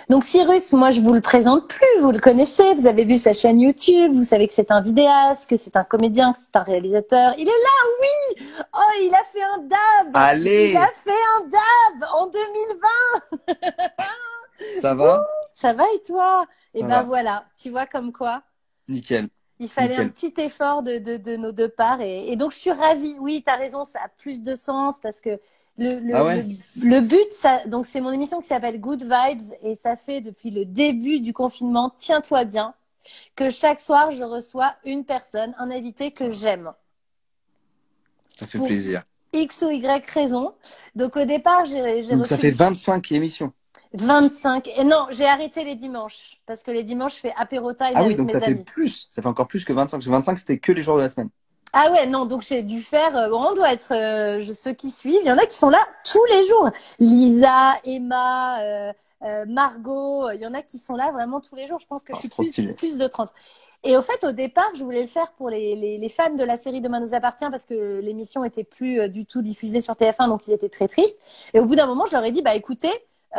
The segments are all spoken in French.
Donc Cyrus, moi je vous le présente plus, vous le connaissez, vous avez vu sa chaîne YouTube, vous savez que c'est un vidéaste, que c'est un comédien, que c'est un réalisateur. Il est là, oui! Oh, il a fait un dab! Il a Allez, fait un dab en 2020! ça Bouh, va? ça va et toi? Et Ça ben va. voilà, tu vois comme quoi? Nickel, Il fallait un nickel. petit effort de nos deux parts. Et donc, je suis ravie. Oui, tu as raison, ça a plus de sens parce que le, Ah le, le, ouais? le but, ça, donc c'est mon émission qui s'appelle Good Vibes et ça fait depuis le début du confinement, tiens-toi bien, que chaque soir, je reçois une personne, un invité que j'aime. Ça fait Pour plaisir. X ou Y raison. Donc, au départ, j'ai Donc ça reçu fait 25 émissions. 25. Et non, j'ai arrêté les dimanches parce que les dimanches, je fais apéro time Ah oui, avec donc ça mes fait amis. plus. Ça fait encore plus que 25. Parce que 25, c'était que les jours de la semaine. Ah ouais, non, donc j'ai dû faire, bon, on doit être ceux qui suivent, il y en a qui sont là tous les jours. Lisa, Emma, Margot, il y en a qui sont là vraiment tous les jours. Je pense que je Ah, suis c'est trop stylé. plus de 30. Et au fait, au départ, je voulais le faire pour les fans de la série Demain nous appartient parce que l'émission était plus du tout diffusée sur TF1, donc ils étaient très tristes. Et au bout d'un moment, je leur ai dit, bah écoutez,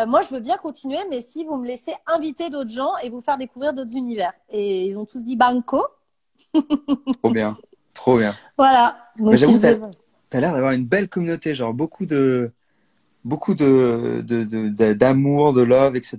moi je veux bien continuer, mais si vous me laissez inviter d'autres gens et vous faire découvrir d'autres univers. Et ils ont tous dit banco. Trop bien. Trop bien. Voilà, Mais donc ils j'avoue, faisaient. t'as l'air d'avoir une belle communauté. Genre beaucoup d'amour, de love, etc.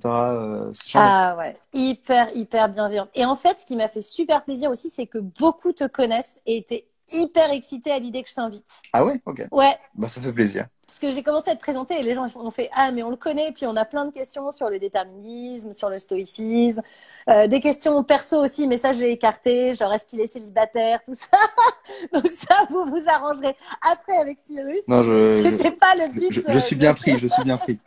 C'est charmé. Ah ouais, hyper bienveillante. Et en fait, ce qui m'a fait super plaisir aussi, c'est que beaucoup te connaissent et étaient hyper excités à l'idée que je t'invite. Ah ouais? Ok. Ouais, Bah ça fait plaisir. parce que j'ai commencé à te présenter et les gens ont fait ah mais on le connaît, puis on a plein de questions sur le déterminisme, sur le stoïcisme, des questions perso aussi, mais ça j'ai écarté, genre est-ce qu'il est célibataire, tout ça. Donc ça vous vous arrangerez après avec Cyrus. Non, C'était pas le but je suis bien pris. Je suis bien pris.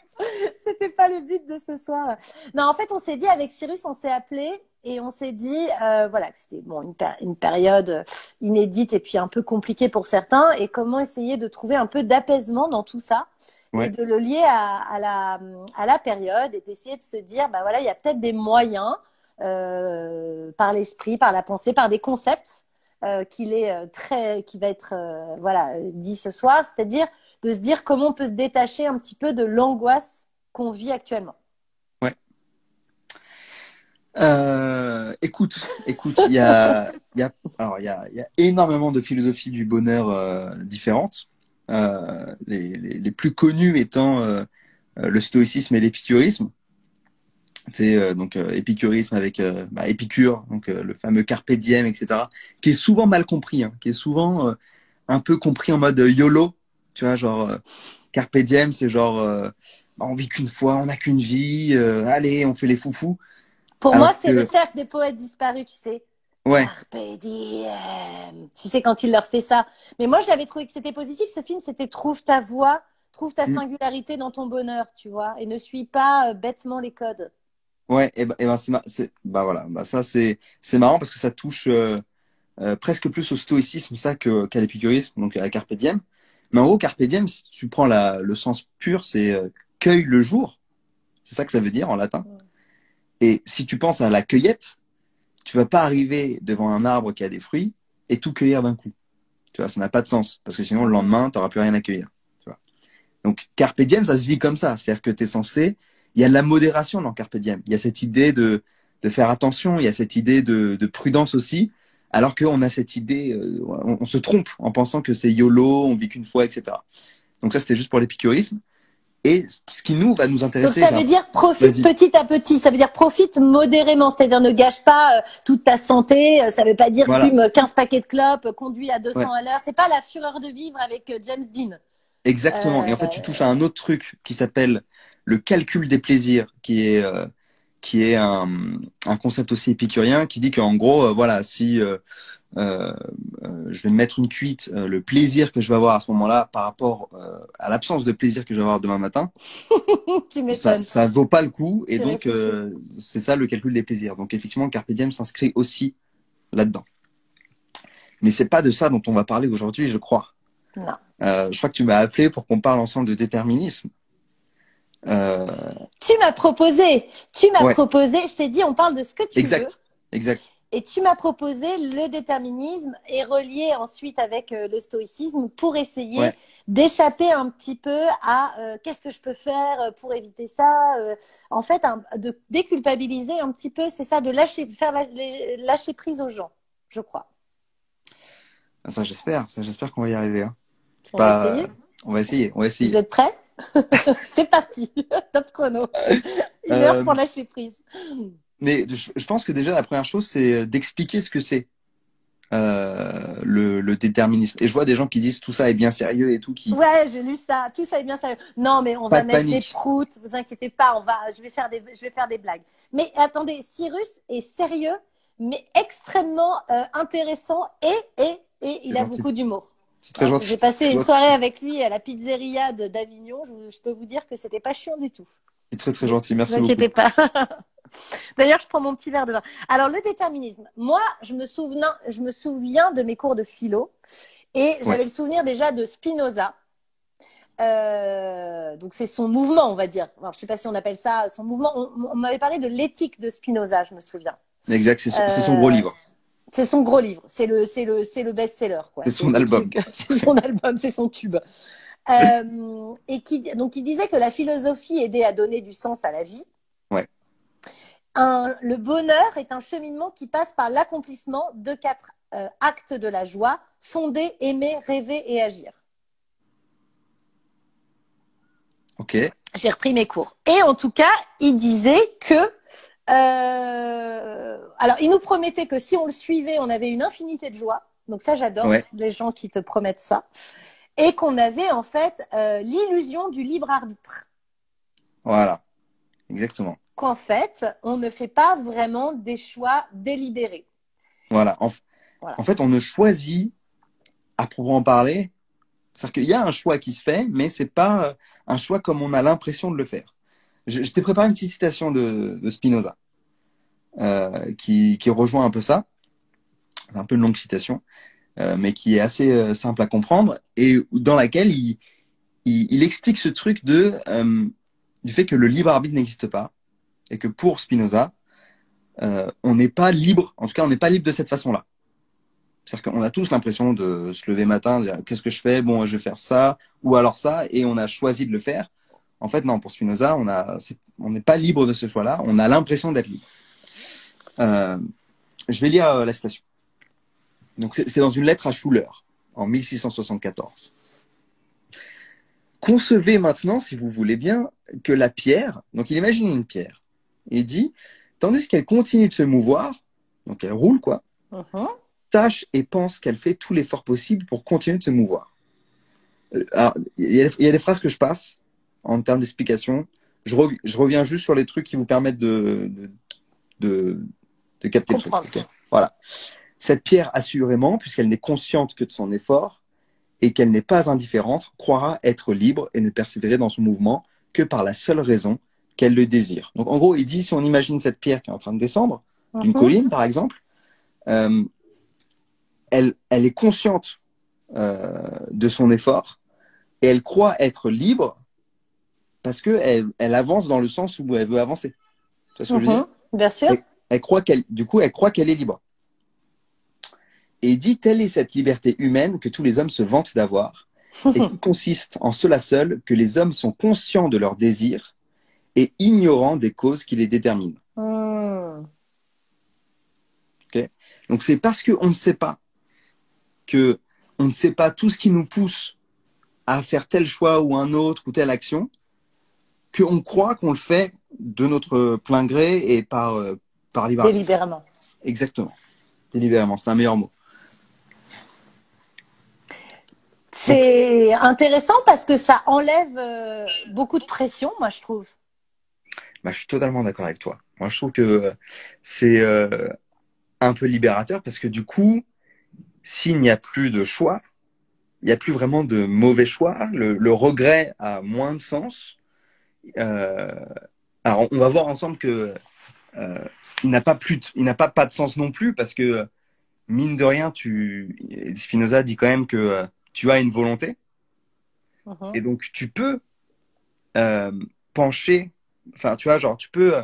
c'était pas le but de ce soir. Non, en fait, on s'est dit avec Cyrus, on s'est appelé et on s'est dit, voilà, que c'était bon une période inédite et puis un peu compliquée pour certains, et comment essayer de trouver un peu d'apaisement dans tout ça et Ouais. de le lier à la période et d'essayer de se dire, bah voilà, il y a peut-être des moyens par l'esprit, par la pensée, par des concepts qui va être voilà dit ce soir, c'est-à-dire de se dire comment on peut se détacher un petit peu de l'angoisse qu'on vit actuellement. Ouais. Écoute, il y a énormément de philosophies du bonheur différentes. Les plus connues étant le stoïcisme et l'épicurisme. C'est épicurisme avec Épicure, donc le fameux carpe diem, etc., qui est souvent mal compris, hein, qui est souvent un peu compris en mode YOLO, tu vois, genre carpe diem, c'est genre on vit qu'une fois, on n'a qu'une vie, allez, on fait les foufous, Pour moi, alors c'est le que cercle des poètes disparus, tu sais. ouais. Carpe diem. Tu sais, quand il leur fait ça. Mais moi, j'avais trouvé que c'était positif. Ce film, c'était trouve ta voie, trouve ta Mm. singularité dans ton bonheur, tu vois, et ne suis pas bêtement les codes. Ouais, et ben bah voilà, bah ça c'est marrant parce que ça touche presque plus au stoïcisme ça qu'à l'épicurisme, donc à carpe diem. Mais en gros, carpe diem, si tu prends le sens pur, c'est cueille le jour. C'est ça que ça veut dire en latin. Et si tu penses à la cueillette, tu vas pas arriver devant un arbre qui a des fruits et tout cueillir d'un coup. Tu vois, ça n'a pas de sens parce que sinon le Mhm. lendemain, tu n'auras plus rien à cueillir. Tu vois. Donc carpe diem, ça se vit comme ça. C'est-à-dire que tu es censé, il y a de la modération dans carpe diem. Il y a cette idée de faire attention, il y a cette idée de prudence aussi. Alors qu'on a cette idée, on se trompe en pensant que c'est YOLO, on vit qu'une fois, etc. Donc ça, c'était juste pour l'épicurisme. Et ce qui nous va nous Donc intéresser, ça j'ai veut un... dire profite Vas-y. petit à petit, ça veut dire profite modérément, c'est-à-dire ne gâche pas toute ta santé, ça veut pas dire Voilà. fume 15 paquets de clopes, conduis à Ouais. 200 à l'heure, c'est pas la fureur de vivre avec James Dean. Exactement. Et Euh, en fait, tu touches à un autre truc qui s'appelle le calcul des plaisirs, qui est un concept aussi épicurien qui dit qu'en gros, voilà, si euh, je vais me mettre une cuite, le plaisir que je vais avoir à ce moment-là par rapport à l'absence de plaisir que je vais avoir demain matin, tu m'étonnes, ça vaut pas le coup. Et tu donc, réfléchis. c'est ça le calcul des plaisirs. Donc, effectivement, Carpe Diem s'inscrit aussi là-dedans. Mais c'est pas de ça dont on va parler aujourd'hui, je crois. Non. Je crois que tu m'as appelé pour qu'on parle ensemble de déterminisme. Euh, Tu m'as ouais, proposé, je t'ai dit on parle de ce que tu veux. exact, exact. Et tu m'as proposé le déterminisme et relié ensuite avec le stoïcisme pour essayer Ouais, d'échapper un petit peu à qu'est-ce que je peux faire pour éviter ça. En fait, de déculpabiliser un petit peu, c'est ça, de lâcher prise aux gens, je crois. ça j'espère qu'on va y arriver. Hein. C'est On va pas, essayer. on va essayer, on va Vous essayer. êtes prêts? C'est parti. Top chrono. 1 heure Euh, pour lâcher prise. mais je pense que déjà la première chose, c'est d'expliquer ce que c'est le déterminisme. Et je vois des gens qui disent tout ça est bien sérieux et tout, qui Ouais, j'ai lu ça. Tout ça est bien sérieux. Non, mais on pas va de mettre des panique. proutes. Vous inquiétez pas. Je vais faire des blagues. Mais attendez, Cyrus est sérieux, mais extrêmement intéressant et C'est il a gentil. beaucoup d'humour. C'est très Hein, j'ai gentil. passé C'est une gentil. soirée avec lui à la pizzeria d'Avignon. Je peux vous dire que c'était pas chiant du tout. C'est très très Ne gentil. vous Merci beaucoup. inquiétez pas. D'ailleurs, je prends mon petit verre de vin. Alors, le déterminisme. Moi, je me souviens de mes cours de philo et Ouais, j'avais le souvenir déjà de Spinoza. Donc c'est son mouvement, on va dire. Alors, je ne sais pas si on appelle ça son mouvement. On m'avait parlé de l'éthique de Spinoza, je me souviens. exact. C'est son gros Euh, livre. c'est son gros livre. C'est le best-seller, quoi. C'est C'est son le album. truc. C'est son album, c'est son tube. Donc il disait que la philosophie aidait à donner du sens à la vie. Ouais. Le bonheur est un cheminement qui passe par l'accomplissement de 4 actes de la joie, fonder, aimer, rêver et agir. Ok. J'ai repris mes cours. Et en tout cas, il disait que alors, il nous promettait que si on le suivait, on avait une infinité de joie. Donc ça, j'adore Ouais. les gens qui te promettent ça. Et qu'on avait en fait l'illusion du libre arbitre. Voilà. Exactement. Qu'en fait, on ne fait pas vraiment des choix délibérés. Voilà. Voilà. En fait, on ne choisit, à proprement parler, c'est-à-dire qu'il y a un choix qui se fait, mais c'est pas un choix comme on a l'impression de le faire. Je t'ai préparé une petite citation de Spinoza qui rejoint un peu ça. C'est un peu une longue citation, mais qui est assez simple à comprendre et dans laquelle il explique ce truc du fait que le libre arbitre n'existe pas et que pour Spinoza, on n'est pas libre, en tout cas on n'est pas libre de cette façon-là. C'est-à-dire qu'on a tous l'impression de se lever matin, de dire qu'est-ce que je fais, bon je vais faire ça ou alors ça, et on a choisi de le faire. En fait non, pour Spinoza, on n'est pas libre de ce choix-là, on a l'impression d'être libre. Euh, je vais lire la citation. Donc c'est dans une lettre à Schuller en 1674. Concevez maintenant, si vous voulez bien, que la pierre, donc il imagine une pierre, et dit, tandis qu'elle continue de se mouvoir, donc elle roule quoi, sache et pense qu'elle fait tout l'effort possible pour continuer de se mouvoir. Alors, il y a des phrases que je passe en termes d'explication. Je reviens juste sur les trucs qui vous permettent de, de capter le truc. Comprendre. Okay, voilà. Cette pierre, assurément, puisqu'elle n'est consciente que de son effort et qu'elle n'est pas indifférente, croira être libre et ne persévérer dans son mouvement que par la seule raison qu'elle le désire. Donc, en gros, il dit, si on imagine cette pierre qui est en train de descendre, d'une colline, par exemple, elle est consciente de son effort et elle croit être libre parce qu'elle avance dans le sens où elle veut avancer. Tu vois ce que je veux dire? Bien sûr. Elle croit elle croit qu'elle est libre. Et il dit, telle est cette liberté humaine que tous les hommes se vantent d'avoir et qui consiste en cela seul que les hommes sont conscients de leurs désirs et ignorants des causes qui les déterminent. Okay, donc c'est parce qu'on ne sait pas on ne sait pas tout ce qui nous pousse à faire tel choix ou un autre ou telle action qu'on croit qu'on le fait de notre plein gré et par libre arbitre. Délibérément. Exactement. Délibérément, c'est un meilleur mot. C'est intéressant parce que ça enlève beaucoup de pression, moi, je trouve. Bah, je suis totalement d'accord avec toi. Moi, je trouve que c'est un peu libérateur parce que du coup, s'il n'y a plus de choix, il n'y a plus vraiment de mauvais choix. Le regret a moins de sens. Alors, on va voir ensemble que il n'a pas de sens non plus parce que mine de rien, Spinoza dit quand même que tu as une volonté et donc tu peux euh, pencher, enfin tu vois, genre tu peux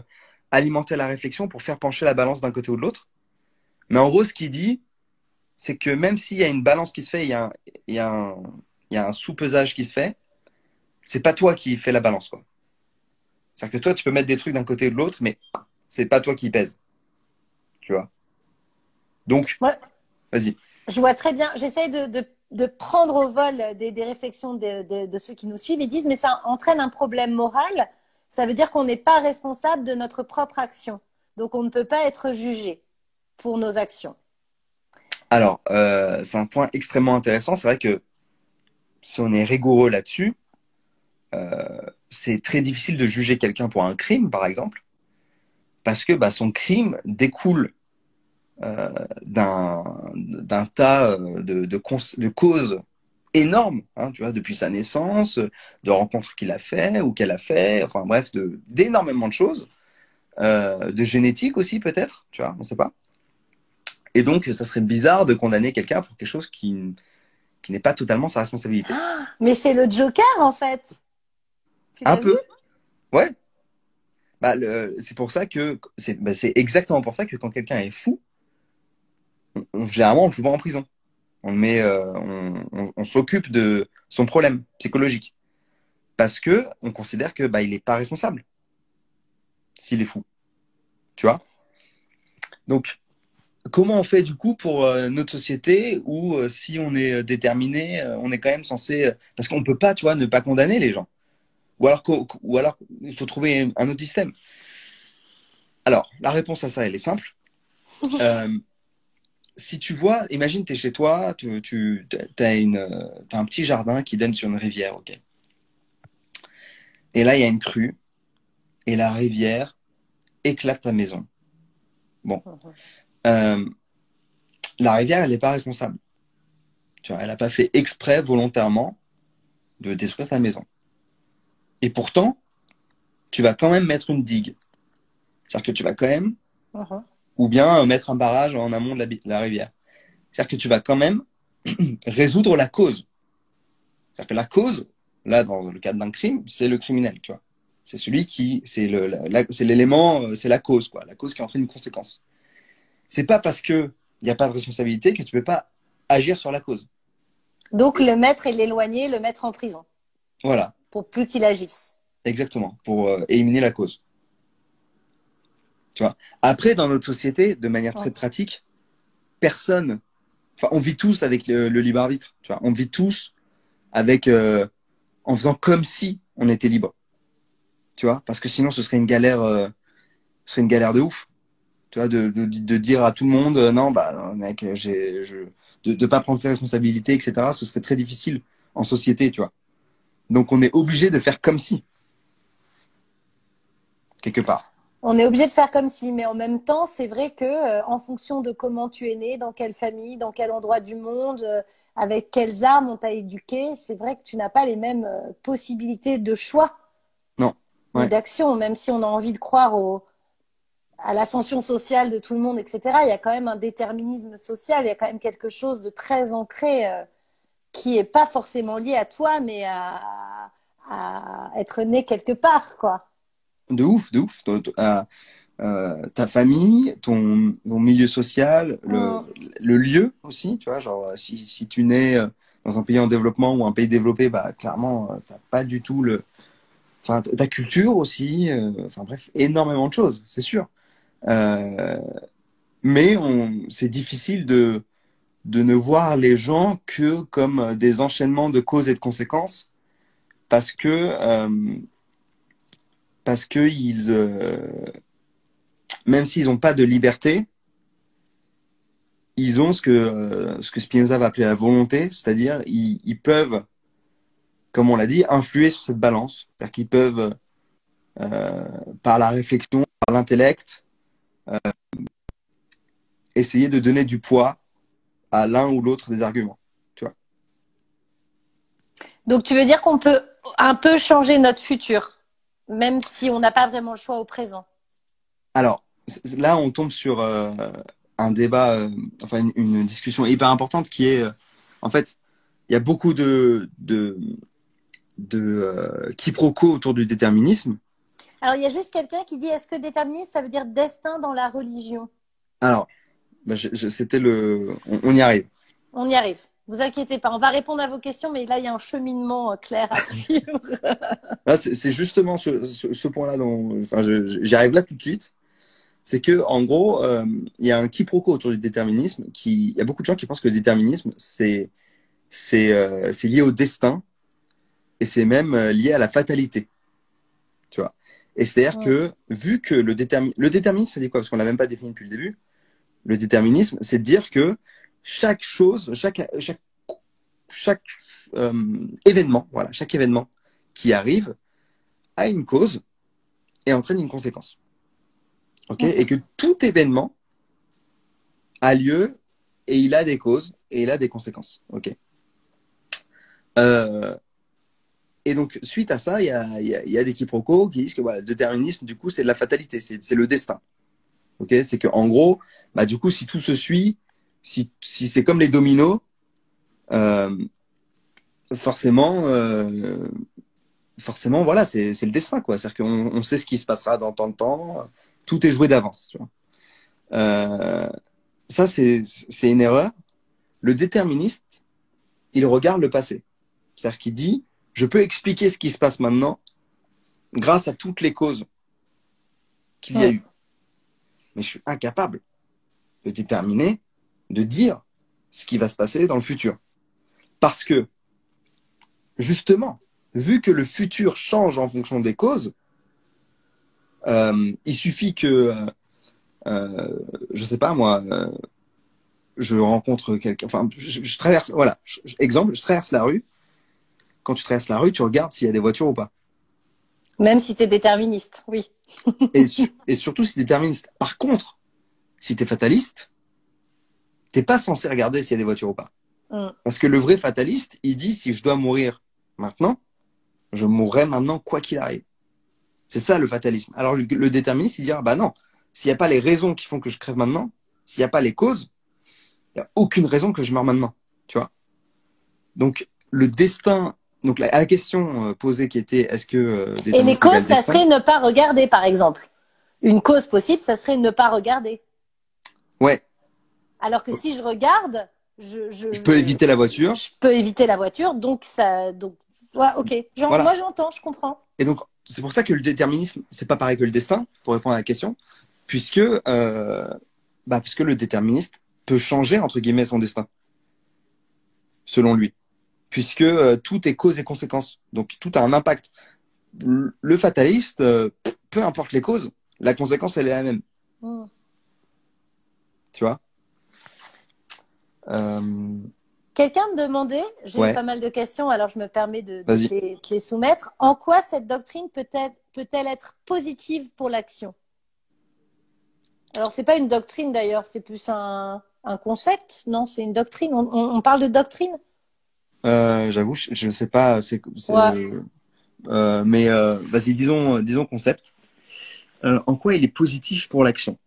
alimenter la réflexion pour faire pencher la balance d'un côté ou de l'autre. Mais en gros, ce qu'il dit, c'est que même s'il y a une balance qui se fait, il y a un, il y a un sous-pesage qui se fait, c'est pas toi qui fais la balance, quoi. C'est-à-dire que toi, tu peux mettre des trucs d'un côté ou de l'autre, mais c'est pas toi qui pèse, tu vois. Donc, Moi, vas-y. je vois très bien. J'essaye de prendre au vol des réflexions de ceux qui nous suivent. Ils disent, mais ça entraîne un problème moral. Ça veut dire qu'on n'est pas responsable de notre propre action. Donc, on ne peut pas être jugé pour nos actions. Alors, c'est un point extrêmement intéressant. C'est vrai que si on est rigoureux là-dessus, c'est très difficile de juger quelqu'un pour un crime, par exemple, parce que bah, son crime découle d'un tas de causes énormes, hein, tu vois, depuis sa naissance, de rencontres qu'il a fait ou qu'elle a fait, enfin bref, d'énormément de choses, de génétique aussi peut-être, tu vois, on sait pas. Et donc, ça serait bizarre de condamner quelqu'un pour quelque chose qui n'est pas totalement sa responsabilité. Ah, mais c'est le Joker, en fait. Tu Un l'as vu? peu, ouais. Bah, c'est pour ça que c'est exactement pour ça que quand quelqu'un est fou, généralement on le fout pas en prison. On le met, on s'occupe de son problème psychologique parce que on considère que bah il est pas responsable s'il est fou, tu vois. Donc comment on fait du coup pour notre société où si on est déterminé, on est quand même censé parce qu'on peut pas, tu vois, ne pas condamner les gens. Ou alors il faut trouver un autre système. Alors la réponse à ça elle est simple. Euh, Si tu vois, imagine, tu es chez toi, tu t'as un petit jardin qui donne sur une rivière, ok. Et là, il y a une crue, et la rivière éclate ta maison. Bon, euh, la rivière, elle n'est pas responsable. Tu vois, elle n'a pas fait exprès, volontairement, de détruire ta maison. Et pourtant, tu vas quand même mettre une digue. C'est-à-dire que tu vas quand même, ou bien mettre un barrage en amont de la rivière. C'est-à-dire que tu vas quand même résoudre la cause. C'est-à-dire que la cause, là, dans le cadre d'un crime, c'est le criminel, tu vois. C'est celui qui, c'est l'élément, c'est la cause, quoi. La cause qui entraîne une conséquence. C'est pas parce que il n'y a pas de responsabilité que tu peux pas agir sur la cause. Donc, le mettre et l'éloigner, le mettre en prison Voilà, pour plus qu'il agisse. exactement, pour éliminer la cause. Tu vois. Après, dans notre société, de manière très Ouais. pratique, personne, enfin, on vit tous avec le libre arbitre. Tu vois. On vit tous avec, en faisant comme si on était libre. Tu vois, parce que sinon, ce serait une galère de ouf. Tu vois, de dire à tout le monde, non, bah, non, mec, de pas prendre ses responsabilités, etc. Ce serait très difficile en société, tu vois. Donc, on est obligé de faire comme si, quelque part. On est obligé de faire comme si, mais en même temps, c'est vrai que en fonction de comment tu es né, dans quelle famille, dans quel endroit du monde, avec quelles armes on t'a éduqué, c'est vrai que tu n'as pas les mêmes possibilités de choix Non, ni ouais, d'action, même si on a envie de croire à l'ascension sociale de tout le monde, etc. Il y a quand même un déterminisme social, il y a quand même quelque chose de très ancré qui est pas forcément lié à toi, mais à être né quelque part, quoi. de ouf, de ouf. Ta famille, ton milieu social, Mm. le lieu aussi, tu vois, genre, si tu nais dans un pays en développement ou un pays développé, bah, clairement, t'as pas du tout enfin, ta culture aussi, enfin, bref, énormément de choses, c'est sûr. Euh, mais c'est difficile de ne voir les gens que comme des enchaînements de causes et de conséquences parce que même s'ils n'ont pas de liberté, ils ont ce que Spinoza va appeler la volonté, c'est-à-dire ils peuvent, comme on l'a dit, influer sur cette balance, c'est-à-dire qu'ils peuvent euh, par la réflexion, par l'intellect, essayer de donner du poids à l'un ou l'autre des arguments, tu vois. Donc, tu veux dire qu'on peut un peu changer notre futur, même si on n'a pas vraiment le choix au présent. Alors là, on tombe sur un débat, enfin une discussion hyper importante qui est, en fait, il y a beaucoup de quiproquos autour du déterminisme. Alors, il y a juste quelqu'un qui dit, est-ce que déterminisme, ça veut dire destin dans la religion? Alors, c'était on y arrive. On y arrive. Vous inquiétez pas, on va répondre à vos questions, mais là, il y a un cheminement clair à suivre. Là, c'est justement ce point-là dont, enfin, j'y arrive là tout de suite. C'est que, en gros, il y a un quiproquo autour du déterminisme. Il y a beaucoup de gens qui pensent que le déterminisme, c'est lié au destin et c'est même lié à la fatalité. Tu vois. Et c'est-à-dire que, vu que le déterminisme, c'est quoi? Parce qu'on l'a même pas défini depuis le début. Le déterminisme, c'est de dire que chaque chose, chaque événement, voilà, chaque événement qui arrive a une cause et entraîne une conséquence. Ok, et que tout événement a lieu et il a des causes et il a des conséquences. Ok. Et donc, suite à ça, il y a des quiproquos qui disent que voilà, le déterminisme, du coup, c'est de la fatalité, c'est le destin. Ok, c'est que en gros, bah, du coup, si tout se suit, si c'est comme les dominos, euh, forcément, forcément, voilà, c'est le destin, quoi. C'est-à-dire qu'on sait ce qui se passera dans tant de temps, tout est joué d'avance. Tu vois. Ça, c'est une erreur. Le déterministe, il regarde le passé. C'est-à-dire qu'il dit, je peux expliquer ce qui se passe maintenant grâce à toutes les causes qu'il y a eu. Mais je suis incapable de déterminer, de dire ce qui va se passer dans le futur. Parce que, justement, vu que le futur change en fonction des causes, il suffit que, je sais pas moi, je rencontre quelqu'un, enfin, je traverse, voilà, exemple, je traverse la rue. Quand tu traverses la rue, tu regardes s'il y a des voitures ou pas. Même si tu es déterministe, oui. Et surtout si tu es déterministe. Par contre, si tu es fataliste, t'es pas censé regarder s'il y a des voitures ou pas. Parce que le vrai fataliste, il dit, si je dois mourir maintenant, je mourrai maintenant quoi qu'il arrive. C'est ça le fatalisme. Alors le déterministe, il dira, bah non, s'il n'y a pas les raisons qui font que je crève maintenant, s'il n'y a pas les causes, il n'y a aucune raison que je meure maintenant. Tu vois. Donc le destin, donc la question posée qui était, est-ce que Et les déterminisme causes, égale ça destin? serait ne pas regarder, par exemple. Une cause possible, ça serait ne pas regarder. Ouais. Alors que si je regarde, Je peux éviter la voiture. je peux éviter la voiture, donc ça, donc, ouais, ok. Voilà. Moi, j'entends, je comprends. Et donc, c'est pour ça que le déterminisme, c'est pas pareil que le destin, pour répondre à la question, puisque, puisque le déterministe peut changer, entre guillemets, son destin, selon lui, puisque tout est cause et conséquence. Donc, tout a un impact. Le fataliste, peu importe les causes, la conséquence, elle est la même. Tu vois. Quelqu'un me demandait, j'ai eu Ouais. pas mal de questions, alors je me permets de Vas-y. te les soumettre. En quoi cette doctrine peut-elle être positive pour l'action? Alors, c'est pas une doctrine d'ailleurs, c'est plus un concept, non? C'est une doctrine. On parle de doctrine? J'avoue, je sais pas, Ouais. mais vas-y, disons concept. En quoi il est positif pour l'action?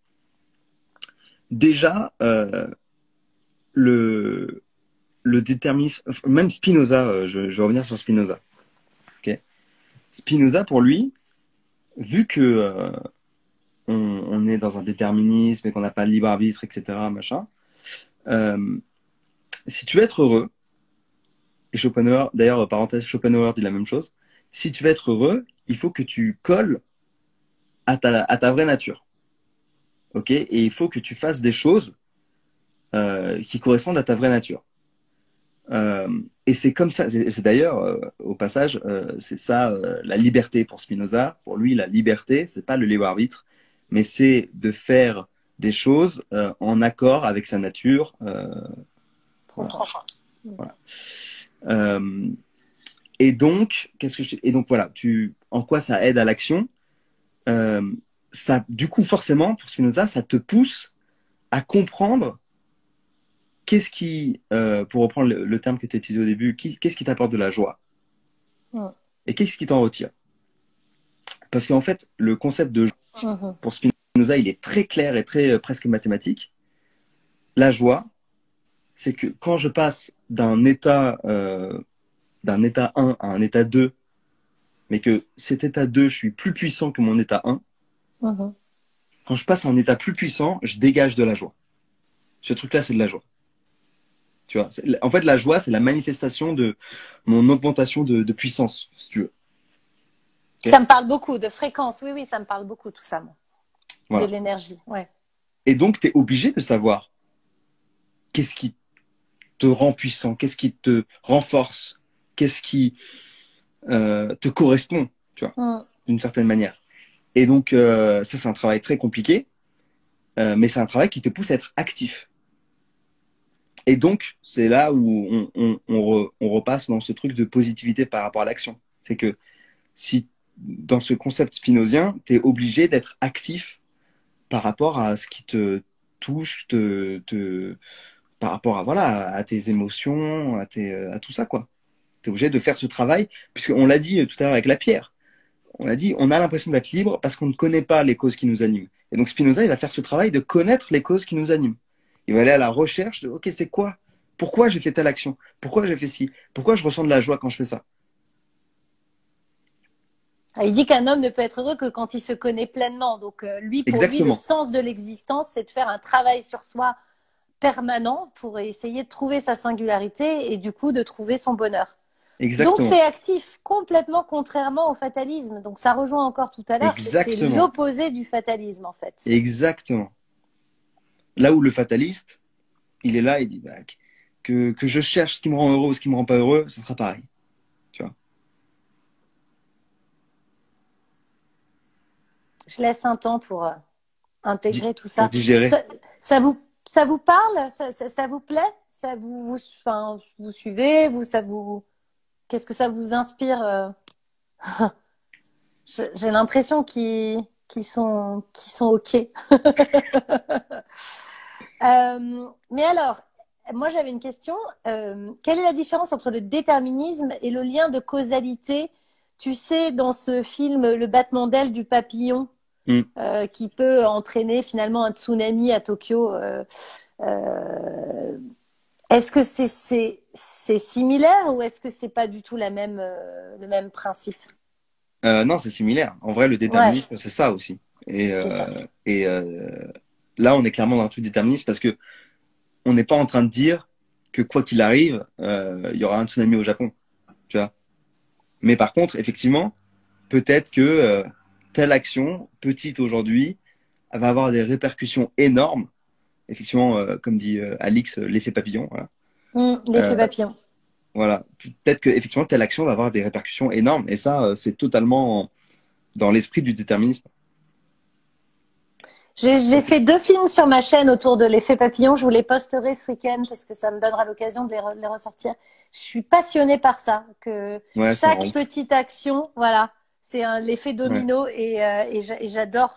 Déjà, le déterminisme, même Spinoza, je vais revenir sur Spinoza. Okay. Spinoza, pour lui, vu que on est dans un déterminisme et qu'on n'a pas de libre arbitre, etc., machin, si tu veux être heureux, et Schopenhauer, d'ailleurs, parenthèse, Schopenhauer dit la même chose, si tu veux être heureux, il faut que tu colles à ta vraie nature. Ok. Et il faut que tu fasses des choses qui correspondent à ta vraie nature. Et c'est comme ça, c'est d'ailleurs, au passage, c'est ça la liberté pour Spinoza. Pour lui, la liberté, c'est pas le libre arbitre, mais c'est de faire des choses en accord avec sa nature. Voilà. Et donc, et donc voilà, en quoi ça aide à l'action? Ça, du coup, forcément, pour Spinoza, ça te pousse à comprendre qu'est-ce qui, pour reprendre le terme que tu as utilisé au début, qu'est-ce qui t'apporte de la joie et qu'est-ce qui t'en retire. Parce qu'en fait, le concept de joie, pour Spinoza, il est très clair et très presque mathématique. La joie, c'est que quand je passe d'un état 1 à un état 2, mais que cet état 2, je suis plus puissant que mon état 1, quand je passe à un état plus puissant, je dégage de la joie. Ce truc-là, c'est de la joie. Tu vois, en fait, la joie, c'est la manifestation de mon augmentation de puissance, si tu veux. Ça Okay, me parle beaucoup de fréquence. Oui, oui, ça me parle beaucoup tout ça, moi. De voilà. l'énergie. Ouais. Et donc, tu es obligé de savoir qu'est-ce qui te rend puissant, qu'est-ce qui te renforce, qu'est-ce qui te correspond, tu vois, Mm. d'une certaine manière. Et donc, ça, c'est un travail très compliqué, mais c'est un travail qui te pousse à être actif. Et donc, c'est là où on repasse dans ce truc de positivité par rapport à l'action. C'est que si, dans ce concept spinozien, tu es obligé d'être actif par rapport à ce qui te touche, par rapport à, voilà, à tes émotions, à tout ça, quoi. Tu es obligé de faire ce travail, puisqu'on l'a dit tout à l'heure avec la pierre. On a dit, on a l'impression d'être libre parce qu'on ne connaît pas les causes qui nous animent. Et donc Spinoza, il va faire ce travail de connaître les causes qui nous animent. Il va aller à la recherche de, ok, c'est quoi? Pourquoi j'ai fait telle action? Pourquoi j'ai fait ci? Pourquoi je ressens de la joie quand je fais ça? Il dit qu'un homme ne peut être heureux que quand il se connaît pleinement. Donc, lui, pour lui, le Exactement. sens de l'existence, c'est de faire un travail sur soi permanent pour essayer de trouver sa singularité et du coup de trouver son bonheur. Donc Exactement. c'est actif, complètement contrairement au fatalisme. Donc ça rejoint encore tout à l'heure, c'est Exactement. l'opposé du fatalisme en fait. Exactement. Là où le fataliste, il est là, il dit, bah, que je cherche ce qui me rend heureux ou ce qui me rend pas heureux, ce sera pareil. Tu vois. Je laisse un temps pour intégrer tout Pour ça. digérer. Ça vous parle? Ça vous plaît? Enfin, vous suivez? Qu'est-ce que ça vous inspire J'ai l'impression qu'ils sont OK. Mais alors, moi j'avais une question. Quelle est la différence entre le déterminisme et le lien de causalité? Tu sais, dans ce film, le battement d'aile du papillon, Mm. qui peut entraîner finalement un tsunami à Tokyo. Euh, est-ce que c'est similaire ou est-ce que c'est pas du tout le même principe? Non, c'est similaire. En vrai, le Ouais, déterminisme, c'est ça aussi. Et, c'est ça. là, on est clairement dans un truc déterministe parce que on n'est pas en train de dire que quoi qu'il arrive, il y aura un tsunami au Japon. Tu vois. Mais par contre, effectivement, peut-être que telle action, petite aujourd'hui, va avoir des répercussions énormes. Effectivement, comme dit Alix, l'effet papillon. Voilà. L'effet Euh, papillon. voilà. Peut-être que effectivement telle action va avoir des répercussions énormes. Et ça, c'est totalement dans l'esprit du déterminisme. J'ai fait 2 films sur ma chaîne autour de l'effet papillon. Je vous les posterai ce week-end parce que ça me donnera l'occasion de les ressortir. Je suis passionnée par ça, que Ouais, c'est chaque marrant. petite action, voilà, c'est l'effet Ouais. domino et j'adore.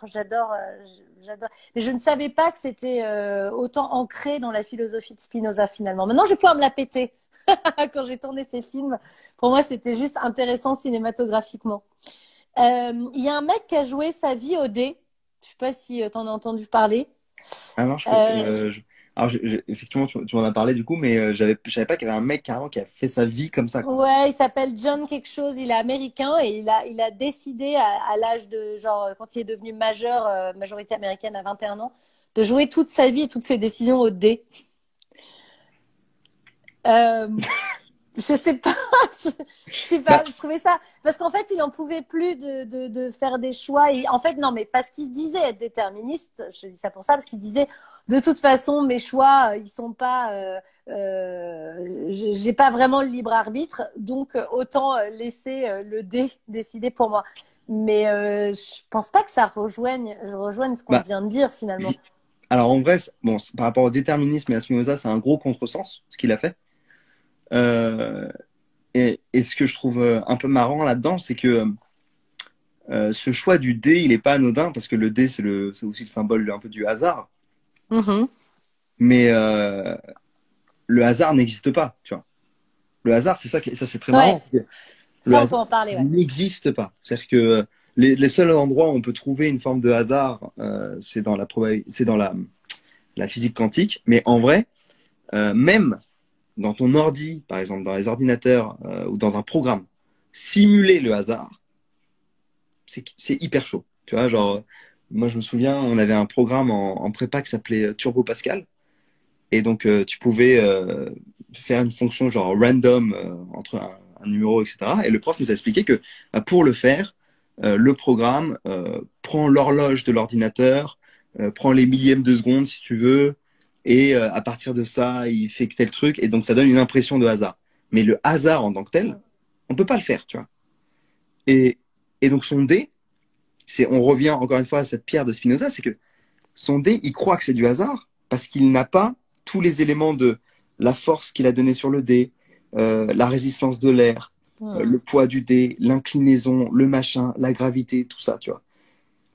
Mais je ne savais pas que c'était autant ancré dans la philosophie de Spinoza finalement. Maintenant, je vais pouvoir me la péter quand j'ai tourné ces films. Pour moi, c'était juste intéressant cinématographiquement. Il y a un mec qui a joué sa vie au dé. Je sais pas si tu en as entendu parler. Alors, Euh, alors effectivement, tu m'en as parlé du coup, mais je savais pas qu'il y avait un mec carrément qui a fait sa vie comme ça, quoi. ouais, il s'appelle John quelque chose. Il est américain et il a décidé à l'âge de genre quand il est devenu majeur, majorité américaine à 21 ans, de jouer toute sa vie et toutes ses décisions au dé. Euh, Je sais pas, je sais Bah, pas, je trouvais ça parce qu'en fait il en pouvait plus de faire des choix et en fait non mais parce qu'il se disait être déterministe, je dis ça pour ça parce qu'il disait de toute façon mes choix ils sont pas j'ai pas vraiment le libre arbitre donc autant laisser le dé décider pour moi. Mais je pense pas que je rejoigne ce qu'on bah, vient de dire finalement. alors en vrai, bon, par rapport au déterminisme et à Spinoza, c'est un gros contresens ce qu'il a fait. Euh, et ce que je trouve un peu marrant là-dedans, c'est que ce choix du dé, il est pas anodin parce que le dé, c'est aussi le symbole un peu du hasard. Mhm. Mais le hasard n'existe pas, tu vois. Le hasard, c'est ça, ça c'est très Ouais, marrant. Le ça on peut hasard, en ça parler ouais. n'existe pas. C'est-à-dire que les seuls endroits où on peut trouver une forme de hasard, c'est dans c'est dans la physique quantique. Mais en vrai, même dans ton ordi, par exemple, dans les ordinateurs ou dans un programme, simuler le hasard, c'est hyper chaud. Tu vois, genre, moi je me souviens, on avait un programme en prépa qui s'appelait Turbo Pascal. Et donc, tu pouvais faire une fonction genre random entre un numéro, etc. Et le prof nous a expliqué que pour le faire, le programme prend l'horloge de l'ordinateur, prend les millièmes de seconde si tu veux, et à partir de ça, il fait tel truc, et donc ça donne une impression de hasard. Mais le hasard en tant que tel, on peut pas le faire, tu vois. Et, et donc son dé, on revient encore une fois à cette pierre de Spinoza, c'est que son dé, il croit que c'est du hasard parce qu'il n'a pas tous les éléments de la force qu'il a donnée sur le dé, la résistance de l'air, le poids du dé, l'inclinaison, le machin, la gravité, tout ça, tu vois.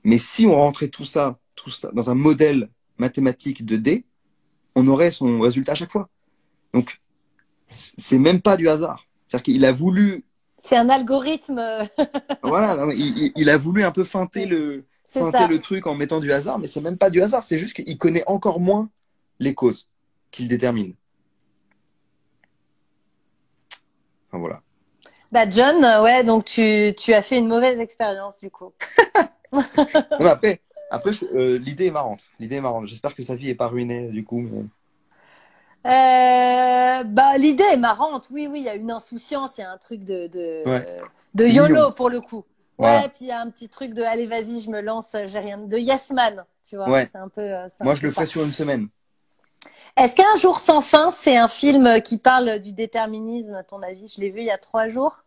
Mais si on rentrait tout ça dans un modèle mathématique de dé, on aurait son résultat à chaque fois. Donc, c'est même pas du hasard. C'est-à-dire qu'il a voulu. C'est un algorithme. Voilà, non, il a voulu un peu C'est feinter ça. le truc en mettant du hasard, mais c'est même pas du hasard. C'est juste qu'il connaît encore moins les causes qu'il détermine. Enfin, voilà. Bah John, ouais, donc tu as fait une mauvaise expérience du coup. Non, mais après l'idée est marrante. L'idée est marrante. J'espère que sa vie est pas ruinée du coup. Bah l'idée est marrante. Oui, oui, il y a une insouciance, il y a un truc Ouais, de c'est mignon. YOLO pour le coup. Voilà. Ouais, puis il y a un petit truc de allez vas-y, je me lance, j'ai rien de Yes Man, tu vois. Ouais. C'est un Moi, je peu le ferai ça. sur une semaine. Est-ce qu'un jour sans fin, c'est un film qui parle du déterminisme, à ton avis? Je l'ai vu il y a 3 jours.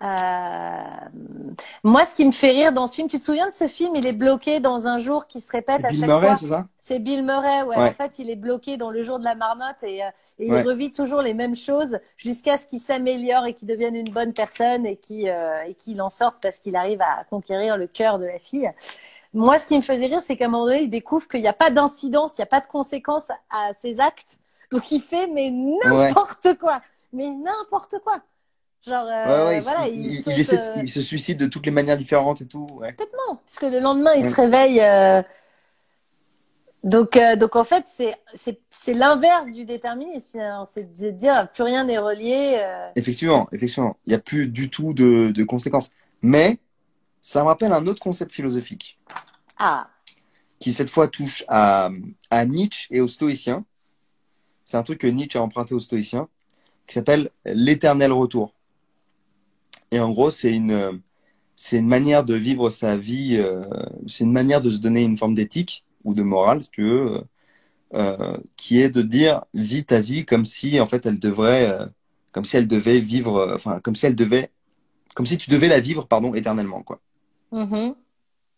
Euh, Moi, ce qui me fait rire dans ce film, tu te souviens de ce film? Il est bloqué dans un jour qui se C'est répète à Bill chaque Murray, fois. c'est ça? C'est Bill Murray, ouais. En Ouais. fait, il est bloqué dans le jour de la marmotte et il Ouais. revit toujours les mêmes choses jusqu'à ce qu'il s'améliore et qu'il devienne une bonne personne et qu'il en sorte parce qu'il arrive à conquérir le cœur de la fille. Moi, ce qui me faisait rire, c'est qu'à un moment donné, il découvre qu'il n'y a pas d'incidence, il n'y a pas de conséquences à ses actes. Donc, il fait mais Ouais. n'importe quoi. Mais n'importe quoi. Genre, Ouais, ouais, voilà, il saute il se suicide de toutes les manières différentes et tout. Ouais. complètement. Parce que le lendemain, il se Ouais. réveille. Donc en fait, c'est l'inverse du déterminisme. C'est de dire plus rien n'est relié. Effectivement, effectivement. Il n'y a plus du tout de conséquences. Mais ça me rappelle un autre concept philosophique Ah, qui, cette fois, touche à Nietzsche et aux stoïciens. C'est un truc que Nietzsche a emprunté aux stoïciens qui s'appelle l'éternel retour. Et en gros, c'est une manière de vivre sa vie, c'est une manière de se donner une forme d'éthique ou de morale, si tu veux, qui est de dire vis ta vie comme si en fait elle devrait, comme si elle devait vivre, enfin comme si elle devait, comme si tu devais la vivre, pardon, éternellement, quoi. mhm.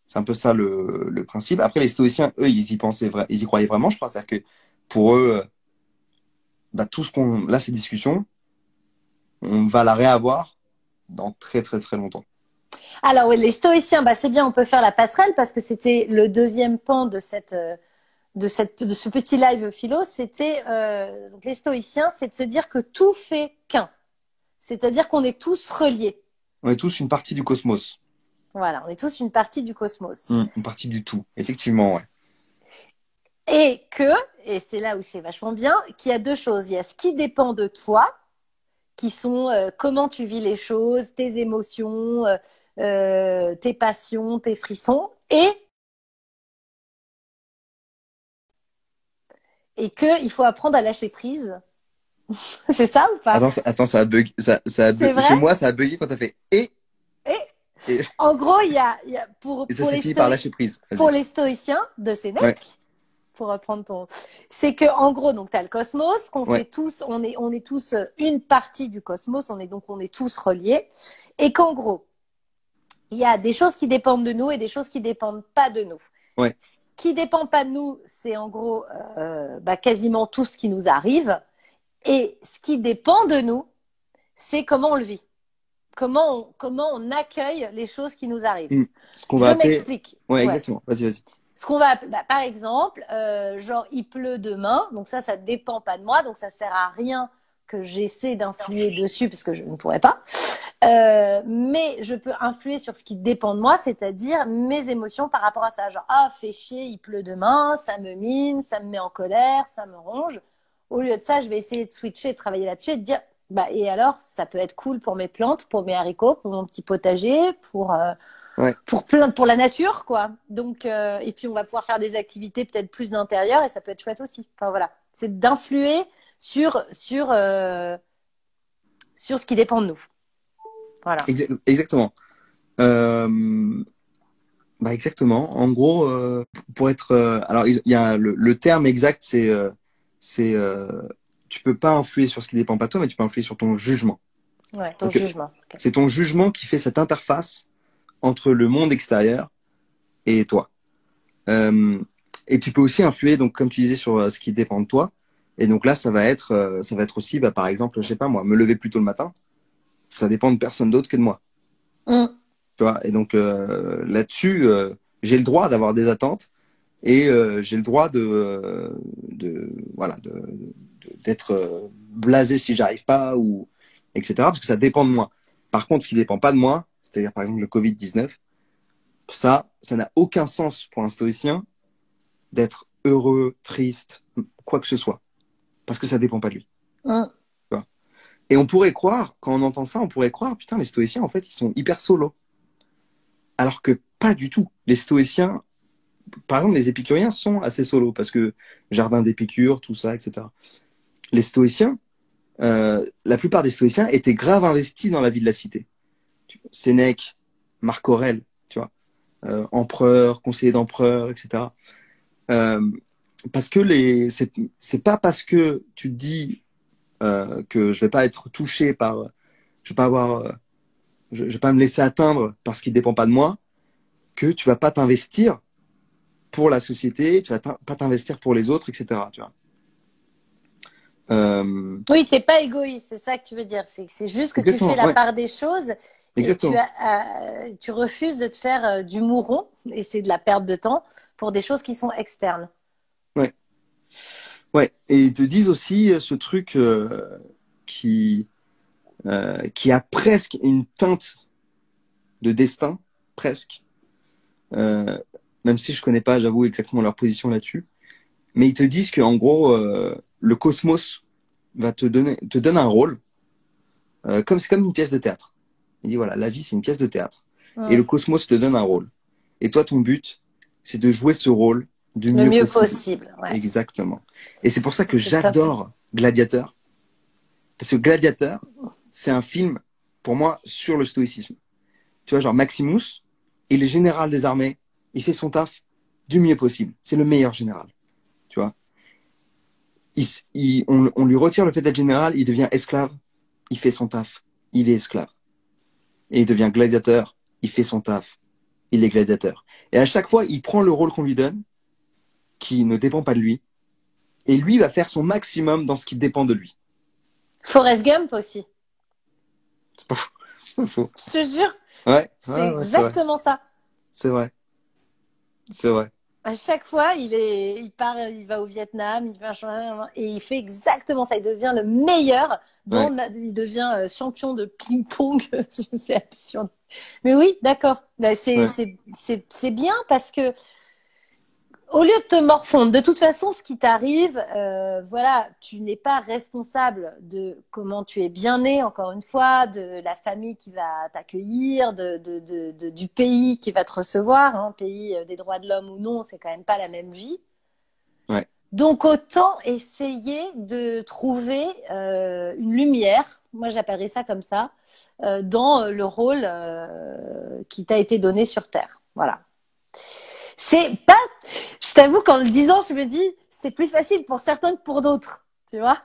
C'est un peu ça le principe. Après, les stoïciens, eux, ils y croyaient vraiment, je crois. C'est-à-dire que pour eux, bah, tout ce qu'on, là, ces discussions, on va la réavoir dans très très très longtemps. Alors oui, les stoïciens, bah c'est bien, on peut faire la passerelle parce que c'était le deuxième pan de ce petit live philo. C'était donc les stoïciens, c'est de se dire que tout fait qu'un. C'est-à-dire qu'on est tous reliés. On est tous une partie du cosmos. Voilà, on est tous une partie du cosmos. Une partie du tout. Effectivement, ouais. Et que, et c'est là où c'est vachement bien, qu'il y a deux choses. Il y a ce qui dépend de toi, qui sont comment tu vis les choses, tes émotions, tes passions, tes frissons, et que il faut apprendre à lâcher prise. C'est ça ou pas? Attends, ça a bug, C'est vrai? chez moi, ça a bugué quand t'as fait Et et, en gros, et ça s'est fini par lâcher prise. pour Vas-y. les stoïciens de Sénèque, Ouais, pour reprendre ton, c'est que en gros, donc tu as le cosmos, qu'on fait ouais. tous, on est tous une partie du cosmos, on est tous reliés, et qu'en gros, il y a des choses qui dépendent de nous et des choses qui dépendent pas de nous. Ouais. Ce qui dépend pas de nous, c'est en gros bah, quasiment tout ce qui nous arrive. Et ce qui dépend de nous, c'est comment on le vit. Comment on accueille les choses qui nous arrivent. Hmm. Ce qu'on va Je appeler. m'explique. Ouais, Ouais. exactement. Vas-y, vas-y. Ce qu'on va appeler, bah, par exemple, genre il pleut demain, donc ça dépend pas de moi, donc ça sert à rien que j'essaie d'influer dessus parce que je ne pourrais pas. Mais je peux influer sur ce qui dépend de moi, c'est-à-dire mes émotions par rapport à ça. Genre, ah, fait chier, il pleut demain, ça me mine, ça me met en colère, ça me ronge. Au lieu de ça, je vais essayer de switcher, de travailler là-dessus et de dire, bah, et alors, ça peut être cool pour mes plantes, pour mes haricots, pour mon petit potager, pour Ouais. pour la nature, quoi. Donc, et puis on va pouvoir faire des activités peut-être plus d'intérieur et ça peut être chouette aussi. Enfin voilà, c'est d'influer sur ce qui dépend de nous. Voilà. Exactement. Euh, Bah exactement. En gros, pour être, alors il y a le terme exact, c'est, tu peux pas influer sur ce qui dépend pas de toi, mais tu peux influer sur ton jugement. Ouais, ton Donc jugement. Ok. c'est ton jugement qui fait cette interface entre le monde extérieur et toi. Euh, et tu peux aussi influer, donc comme tu disais, sur ce qui dépend de toi. Et donc là, ça va être aussi, bah, par exemple, je sais pas moi, me lever plus tôt le matin. Ça dépend de personne d'autre que de moi. Mm. Tu vois. Et donc là-dessus, j'ai le droit d'avoir des attentes et j'ai le droit voilà d'être blasé si j'arrive pas ou etc. Parce que ça dépend de moi. Par contre, ce qui dépend pas de moi, c'est-à-dire par exemple le Covid-19, ça n'a aucun sens pour un stoïcien d'être heureux, triste, quoi que ce soit, parce que ça dépend pas de lui. Mm. Tu vois. Et on pourrait croire, quand on entend ça, on pourrait croire, putain, les stoïciens, en fait, ils sont hyper solos. Alors que pas du tout. Les stoïciens, par exemple, les épicuriens sont assez solos, parce que jardin d'Épicure, tout ça, etc. Les stoïciens, la plupart des stoïciens étaient grave investis dans la vie de la cité. Sénèque, Marc Aurèle, tu vois, empereur, conseiller d'empereur, etc. Euh, parce que c'est pas parce que tu te dis que je vais pas être touché par, je vais pas avoir, je vais pas me laisser atteindre parce qu'il dépend pas de moi, que tu vas pas t'investir pour la société, tu vas pas t'investir pour les autres, etc. Tu vois. Euh, Oui, t'es pas égoïste, c'est ça que tu veux dire. C'est juste que tu fais exactement, la ouais, part des choses et exactement, tu refuses de te faire du mouron et c'est de la perte de temps pour des choses qui sont externes. ouais, ouais. Et ils te disent aussi ce truc qui a presque une teinte de destin, presque. Euh, Même si je connais pas, j'avoue, exactement leur position là-dessus. Mais ils te disent que en gros, le cosmos te donne un rôle, comme c'est comme une pièce de théâtre. Il dit voilà, la vie c'est une pièce de théâtre, et le Mm. cosmos te donne un rôle. Et toi, ton but, c'est de jouer ce rôle du Le mieux mieux possible. possible, ouais. Exactement. Et c'est pour ça que C'est top. j'adore Gladiateur, parce que Gladiateur, c'est un film pour moi sur le stoïcisme. Tu vois, genre Maximus, il est général des armées, il fait son taf du mieux possible. C'est le meilleur général. Tu vois. On lui retire le fait d'être général, il devient esclave, il fait son taf, il est esclave. Et il devient gladiateur, il fait son taf, il est gladiateur. Et à chaque fois, il prend le rôle qu'on lui donne, qui ne dépend pas de lui, et lui va faire son maximum dans ce qui dépend de lui. Forrest Gump aussi. C'est pas faux. C'est pas faux. Je te jure, Ouais, c'est ouais, ouais, c'est vrai. exactement ça. C'est vrai. C'est vrai. À chaque fois, il part, il va au Vietnam, et il fait exactement ça. Il devient le meilleur. Ouais. Il devient champion de ping-pong. C'est absurde. Mais oui, d'accord. Ben, Ouais. c'est bien parce que au lieu de te morfondre, de toute façon, ce qui t'arrive, voilà, tu n'es pas responsable de comment tu es bien né, encore une fois, de la famille qui va t'accueillir, du pays qui va te recevoir, hein, pays des droits de l'homme ou non, c'est quand même pas la même vie. Ouais. Donc autant essayer de trouver une lumière, moi j'appellerais ça comme ça, dans le rôle qui t'a été donné sur Terre. Voilà. C'est pas, je t'avoue qu'en le disant, je me dis, c'est plus facile pour certains que pour d'autres, tu vois.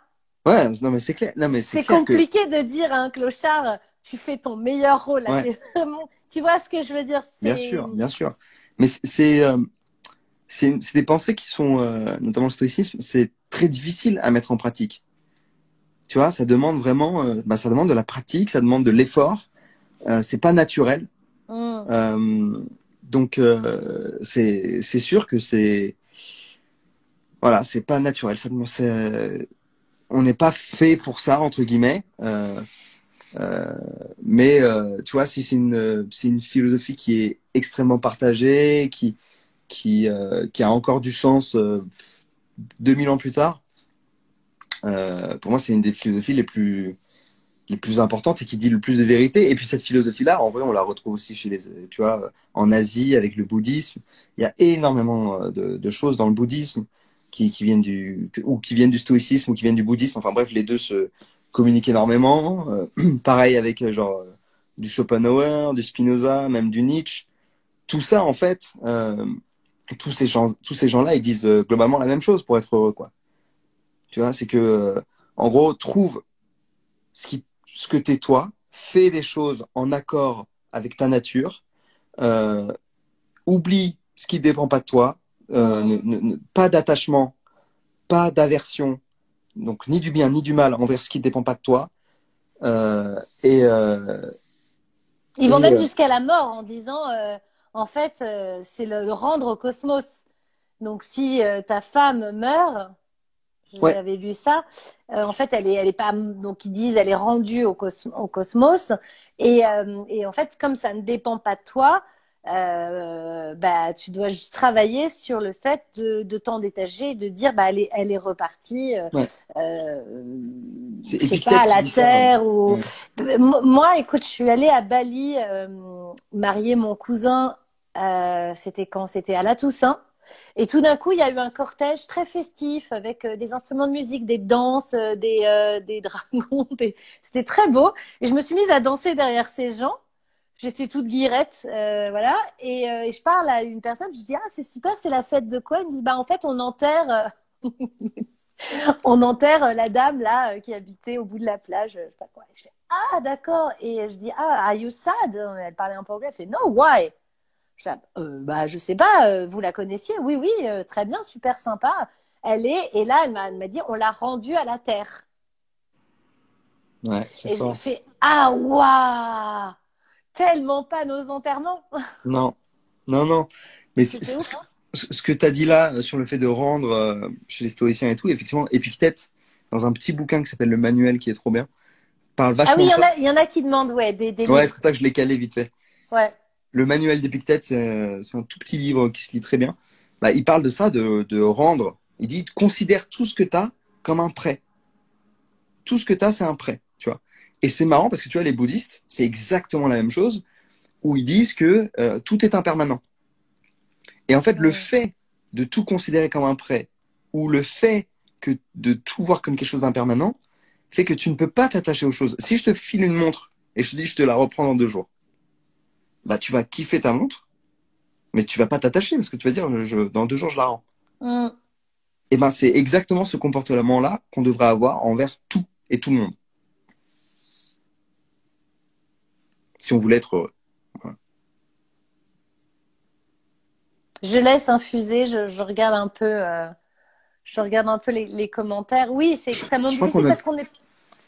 Ouais, non, mais c'est clair. Non, mais c'est C'est clair que. compliqué de dire à un clochard, tu fais ton meilleur rôle. Là, Ouais, t'es vraiment, tu vois ce que je veux dire, bien c'est, sûr, bien sûr. Mais c'est des pensées qui sont, notamment le stoïcisme, c'est très difficile à mettre en pratique. Tu vois, ça demande vraiment, bah, ça demande de la pratique, ça demande de l'effort. C'est pas naturel. hmm. Euh, donc c'est sûr que c'est voilà, c'est pas naturel. On n'est pas fait pour ça entre guillemets. Euh, mais tu vois, si c'est une philosophie qui est extrêmement partagée, qui a encore du sens 2000 ans plus tard, pour moi c'est une des philosophies les plus importantes et qui dit le plus de vérité. Et puis cette philosophie-là, en vrai, on la retrouve aussi chez les, tu vois, en Asie avec le bouddhisme. Il y a énormément de choses dans le bouddhisme qui viennent qui viennent du stoïcisme ou qui viennent du bouddhisme. Enfin bref, les deux se communiquent énormément. Pareil avec du Schopenhauer, du Spinoza, même du Nietzsche. Tout ça, en fait, tous ces gens-là, ils disent globalement la même chose pour être heureux, quoi. Tu vois, c'est que, en gros, trouve ce que t'es toi, fais des choses en accord avec ta nature, euh, oublie ce qui dépend pas de toi, pas d'attachement, pas d'aversion, donc ni du bien ni du mal envers ce qui dépend pas de toi. Euh, et euh, Ils vont et même jusqu'à la mort en disant, en fait, c'est le rendre au cosmos. Donc, si ta femme meurt, ouais, j'avais vu ça, en fait, elle est pas, donc ils disent, elle est rendue au cosmos. Et en fait, comme ça ne dépend pas de toi, bah, tu dois juste travailler sur le fait de t'en détacher et de dire, bah, elle est repartie, ouais, euh, c'est je sais pas, Épictète à qui la dit ça. terre ou Ouais. moi, écoute, je suis allée à Bali marier mon cousin. C'était quand? C'était à la Toussaint. Et tout d'un coup, il y a eu un cortège très festif avec des instruments de musique, des danses, des dragons. C'était très beau. Et je me suis mise à danser derrière ces gens. J'étais toute guirette, voilà. Et je parle à une personne, je dis, ah, c'est super, c'est la fête de quoi? Ils me disent, bah, en fait, on enterre la dame là qui habitait au bout de la plage. Je sais pas quoi. Je fais ah d'accord et je dis ah are you sad? Elle parlait un peu anglais. Elle fait no why? Je fais, bah je sais pas. Vous la connaissiez? Oui oui très bien super sympa. Elle est et là elle m'a dit on l'a rendue à la terre. Ouais, c'est Et j'ai fort. fait ah waouh tellement pas nos enterrements. Non, non, non. Mais C'était ouf. ce que tu as dit là sur le fait de rendre chez les stoïciens et tout, effectivement, Épictète, dans un petit bouquin qui s'appelle Le Manuel, qui est trop bien, parle Ah oui vachement de ça. il y en a qui demandent ouais des Ouais, c'est livres. pour ça que je l'ai calé vite fait. Ouais. Le Manuel d'Épictète, c'est un tout petit livre qui se lit très bien. Bah, il parle de ça, de rendre. Il dit, considère tout ce que tu as comme un prêt. Tout ce que tu as, c'est un prêt, tu vois. Et c'est marrant parce que tu vois, les bouddhistes, c'est exactement la même chose, où ils disent que tout est impermanent. Et en fait, le Mm. fait de tout considérer comme un prêt, ou le fait de tout voir comme quelque chose d'impermanent, fait que tu ne peux pas t'attacher aux choses. Si je te file une montre et je te dis je te la reprends dans 2 jours, bah tu vas kiffer ta montre, mais tu vas pas t'attacher parce que tu vas dire dans 2 jours je la rends. Mm. Et ben c'est exactement ce comportement-là qu'on devrait avoir envers tout et tout le monde, si on voulait être heureux. Voilà. Je laisse infuser, je regarde un peu les commentaires. Oui, c'est extrêmement Je crois qu'on difficile a. parce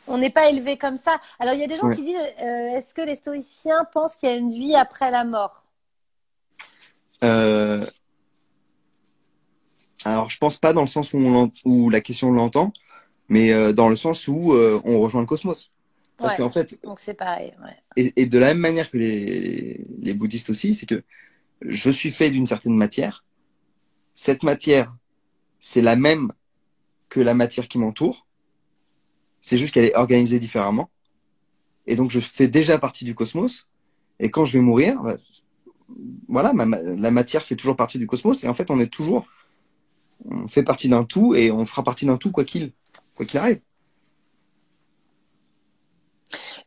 on n'est pas élevé comme ça. Alors il y a des gens Ouais. qui disent, est-ce que les stoïciens pensent qu'il y a une vie après la mort? Euh, alors je pense pas dans le sens où, où la question l'entend, mais dans le sens où on rejoint le cosmos. C'est-à-dire Ouais, qu'en fait, donc c'est pareil. Ouais. et de la même manière que les bouddhistes aussi, c'est que je suis fait d'une certaine matière. Cette matière, c'est la même que la matière qui m'entoure. C'est juste qu'elle est organisée différemment. Et donc, je fais déjà partie du cosmos. Et quand je vais mourir, bah, voilà, la matière fait toujours partie du cosmos. Et en fait, on fait partie d'un tout et on fera partie d'un tout quoi qu'il arrive.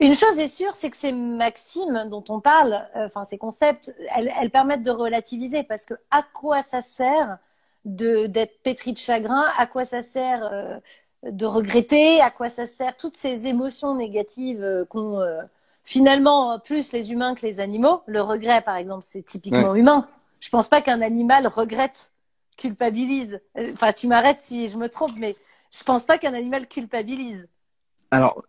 Une chose est sûre, c'est que ces maximes dont on parle, enfin ces concepts, elles permettent de relativiser parce que à quoi ça sert d'être pétri de chagrin, à quoi ça sert de regretter, à quoi ça sert toutes ces émotions négatives qu'ont finalement plus les humains que les animaux. Le regret, par exemple, c'est Ouais. typiquement humain. Je pense pas qu'un animal regrette, culpabilise. Enfin, tu m'arrêtes si je me trompe, mais je pense pas qu'un animal culpabilise. Alors,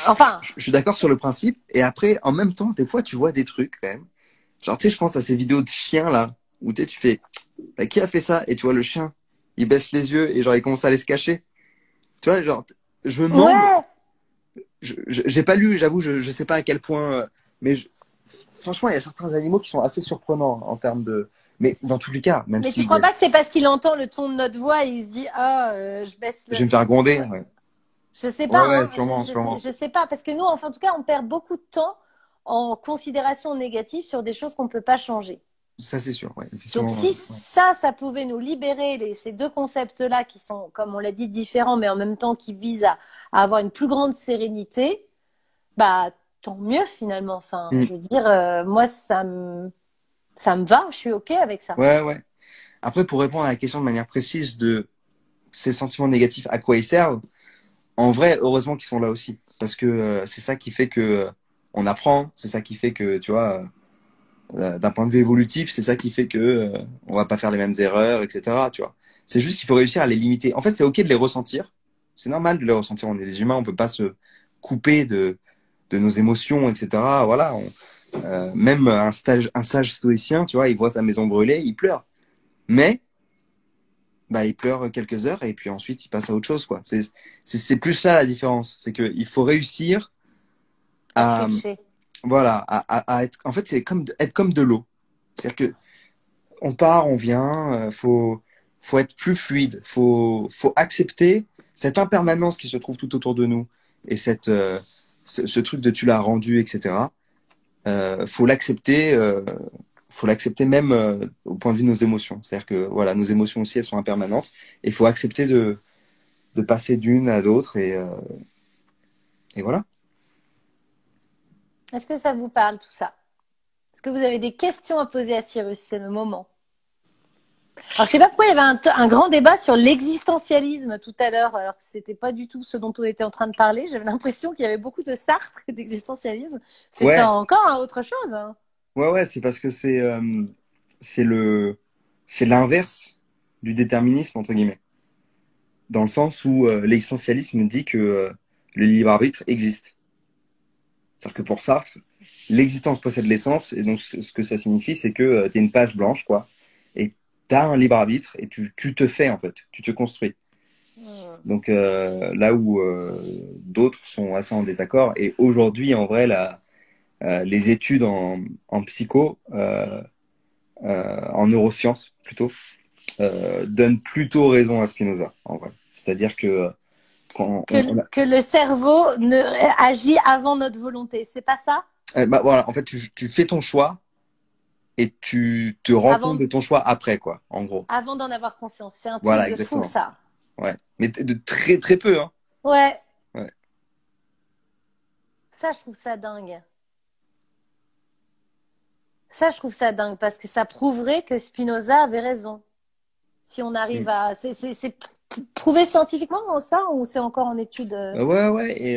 Enfin, je suis d'accord sur le principe. Et après, en même temps, des fois, tu vois des trucs quand même. Genre, tu sais, je pense à ces vidéos de chiens là, où tu fais, bah, qui a fait ça? Et tu vois le chien, il baisse les yeux et genre, il commence à aller se cacher. Tu vois, genre, je me demande, ouais. j'ai pas lu, j'avoue, je sais pas à quel point, mais franchement, il y a certains animaux qui sont assez surprenants en termes de. Mais dans tous les cas, même Mais tu si crois pas que c'est parce qu'il entend le ton de notre voix et il se dit ah je baisse je le. vais me faire gronder, ouais. Je sais pas, Ouais, ouais, hein. sûrement, sûrement. Je sais pas, parce que nous, enfin, en tout cas, on perd beaucoup de temps en considération négative sur des choses qu'on ne peut pas changer. Ça, c'est sûr, ouais, Donc, effectivement. si Ouais. ça pouvait nous libérer ces deux concepts-là qui sont, comme on l'a dit, différents, mais en même temps qui visent à avoir une plus grande sérénité, bah, tant mieux finalement. Enfin, Mm. je veux dire, moi, ça me va, je suis OK avec ça. Ouais, ouais. Après, pour répondre à la question de manière précise de ces sentiments négatifs, à quoi ils servent, en vrai, heureusement qu'ils sont là aussi. Parce que c'est ça qui fait que on apprend, c'est ça qui fait que, tu vois, d'un point de vue évolutif, c'est ça qui fait que on va pas faire les mêmes erreurs, etc. Tu vois. C'est juste qu'il faut réussir à les limiter. En fait, c'est ok de les ressentir. C'est normal de les ressentir. On est des humains, on peut pas se couper de nos émotions, etc. Voilà. Même un sage stoïcien, tu vois, il voit sa maison brûler, il pleure. Mais bah, il pleure quelques heures et puis ensuite il passe à autre chose, quoi. C'est plus ça la différence. C'est qu'il faut réussir À à, switcher. voilà, à être, en fait, c'est comme, être comme de l'eau. C'est-à-dire que on part, on vient, faut être plus fluide, faut accepter cette impermanence qui se trouve tout autour de nous et ce truc de tu l'as rendu, etc. Faut l'accepter, faut l'accepter même au point de vue de nos émotions. C'est-à-dire que voilà, nos émotions aussi, elles sont impermanentes et il faut accepter de passer d'une à l'autre et voilà. Est-ce que ça vous parle tout ça? Est-ce que vous avez des questions à poser à Cyrus? C'est le moment. Alors, je sais pas pourquoi il y avait un grand débat sur l'existentialisme tout à l'heure, alors que c'était pas du tout ce dont on était en train de parler. J'avais l'impression qu'il y avait beaucoup de Sartre et d'existentialisme. C'était Ouais, encore autre chose, hein. ouais, ouais, c'est parce que c'est le c'est l'inverse du déterminisme entre guillemets, dans le sens où l'existentialisme dit que le libre arbitre existe. C'est-à-dire que pour Sartre, l'existence possède l'essence, et donc ce que ça signifie, c'est que tu es une page blanche, quoi, et tu as un libre arbitre, et tu te fais, en fait, tu te construis. Hmm. Donc là où d'autres sont assez en désaccord, et aujourd'hui, en vrai, les études en psycho, en neurosciences plutôt, donnent plutôt raison à Spinoza, en vrai. C'est-à-dire que quand Que le cerveau agit avant notre volonté, c'est pas ça? bah, voilà, en fait, tu fais ton choix et tu te rends compte Avant, de ton choix après, quoi, en gros. avant d'en avoir conscience. C'est un truc Voilà, de fou, exactement. ça. Ouais. Mais de très très peu, hein. Ouais, Ouais. ça, je trouve ça dingue. Ça, je trouve ça dingue parce que ça prouverait que Spinoza avait raison. Si on arrive Mm. à. C'est prouvé scientifiquement, ça, ou c'est encore en étude? Ouais, ouais. Et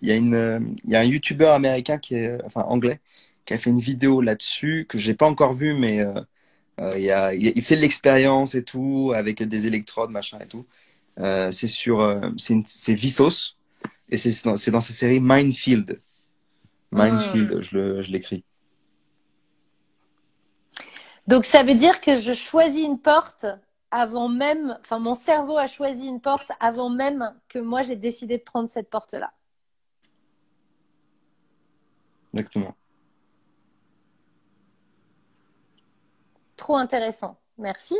il y a un YouTuber américain qui est, enfin anglais, qui a fait une vidéo là-dessus que j'ai pas encore vue, mais il fait de l'expérience et tout avec des électrodes, machin et tout. C'est Vsauce et c'est dans sa série Mindfield. Hmm. Mindfield, je l'écris. Donc, ça veut dire que je choisis une porte avant même. Enfin, mon cerveau a choisi une porte avant même que moi j'ai décidé de prendre cette porte-là. Exactement. Trop intéressant. Merci.